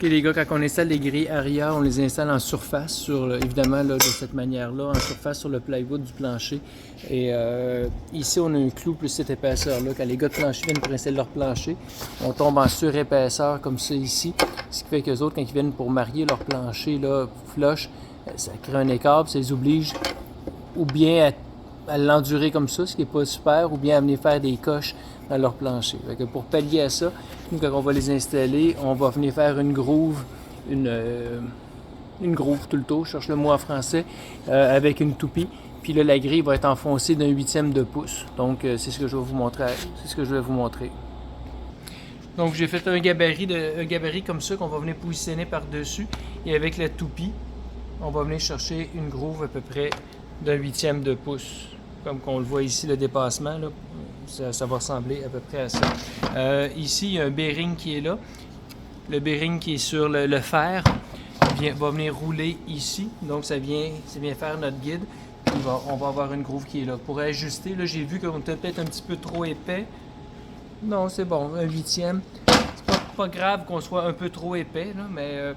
Ok les gars, quand on installe les grilles arrière, on les installe en surface, évidemment là, de cette manière-là, en surface sur le plywood du plancher. Et ici, on a un clou plus cette épaisseur-là. Quand les gars de plancher viennent pour installer leur plancher, on tombe en surépaisseur comme ça ici. Ce qui fait qu'eux autres, quand ils viennent pour marier leur plancher là, flush, ça crée un écart, puis ça les oblige ou bien à l'endurer comme ça, ce qui n'est pas super, ou bien à venir faire des coches dans leur plancher. Fait que pour pallier à ça, nous, quand on va les installer, on va venir faire une groove, une groove tout le tour, je cherche le mot en français, avec une toupie. Puis là, la grille va être enfoncée d'un 1/8 de pouce. Donc, c'est ce que je vais vous montrer. Donc, j'ai fait un gabarit comme ça qu'on va venir positionner par-dessus. Et avec la toupie, on va venir chercher une groove à peu près d'un 1/8 de pouce. Comme qu'on le voit ici, le dépassement, là, ça va ressembler à peu près à ça. Ici, il y a un bearing qui est là. Le bearing qui est sur le fer va venir rouler ici. Donc, ça vient faire notre guide. Puis on va avoir une groove qui est là. Pour ajuster, là, j'ai vu qu'on était peut-être un petit peu trop épais. Non, c'est bon, un 1/8. C'est pas grave qu'on soit un peu trop épais, là, mais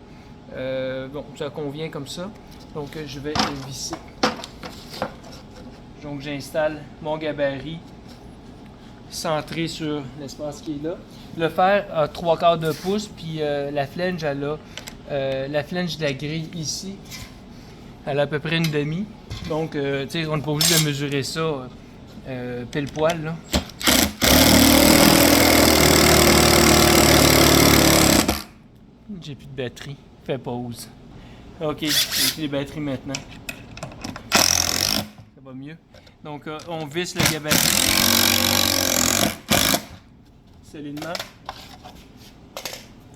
bon, ça convient comme ça. Donc, je vais le visser. Donc, j'installe mon gabarit centré sur l'espace qui est là. Le fer a 3/4 de pouce, puis la flange, elle a la flange de la grille ici. Elle a à peu près une demi. Donc, tu sais, on n'est pas obligé de mesurer ça pile poil, là. J'ai plus de batterie. Fais pause. Ok, j'ai les batteries maintenant. Ça va mieux. Donc, on visse le gabarit solidement.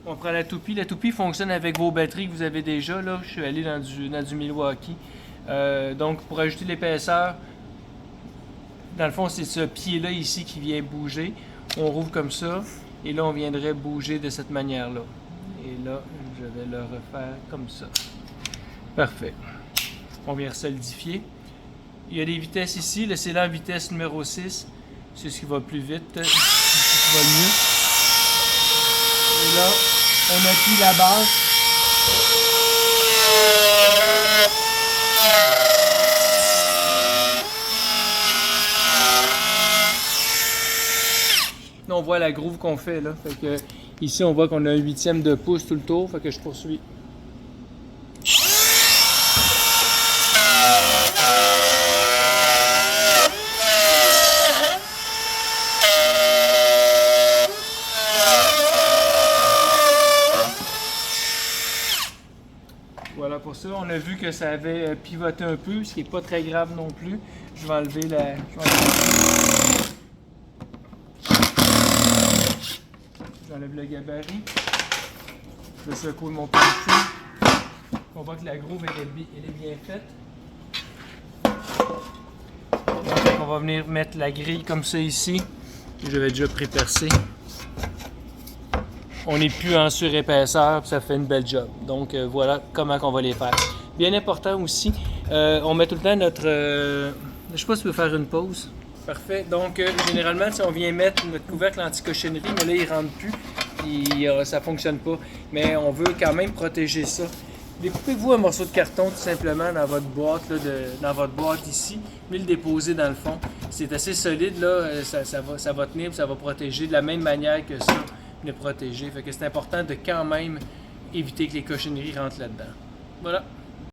On prend la toupie. La toupie fonctionne avec vos batteries que vous avez déjà. Là, je suis allé dans du Milwaukee. Donc, pour ajouter l'épaisseur, dans le fond, c'est ce pied-là ici qui vient bouger. On rouvre comme ça. Et là, on viendrait bouger de cette manière-là. Et là, je vais le refaire comme ça. Parfait. On vient solidifier. Il y a des vitesses ici. Le scellé en vitesse numéro 6. C'est ce qui va plus vite. C'est ce qui va le mieux. Et là, on appuie la base. Là, on voit la groove qu'on fait là. Fait que, ici, on voit qu'on a un 1/8 de pouce tout le tour. Fait que je poursuis. Voilà pour ça. On a vu que ça avait pivoté un peu, ce qui n'est pas très grave non plus. Je vais enlever J'enlève le gabarit. Je secoue mon plancher. On voit que la groove elle est bien faite. Donc, on va venir mettre la grille comme ça ici. Je vais déjà prépercer. On n'est plus en surépaisseur, puis ça fait une belle job. Donc voilà comment on va les faire. Bien important aussi, on met tout le temps notre... je sais pas si tu veux faire une pause. Parfait. Donc généralement, si on vient mettre notre couvercle anti-cochonnerie, mais là il rentre plus, puis ça fonctionne pas. Mais on veut quand même protéger ça. Découpez-vous un morceau de carton tout simplement dans votre boîte, là, dans votre boîte ici, puis le déposer dans le fond. C'est assez solide, là, ça va tenir, ça va protéger de la même manière que ça. Le protéger. Fait que c'est important de quand même éviter que les cochonneries rentrent là-dedans. Voilà.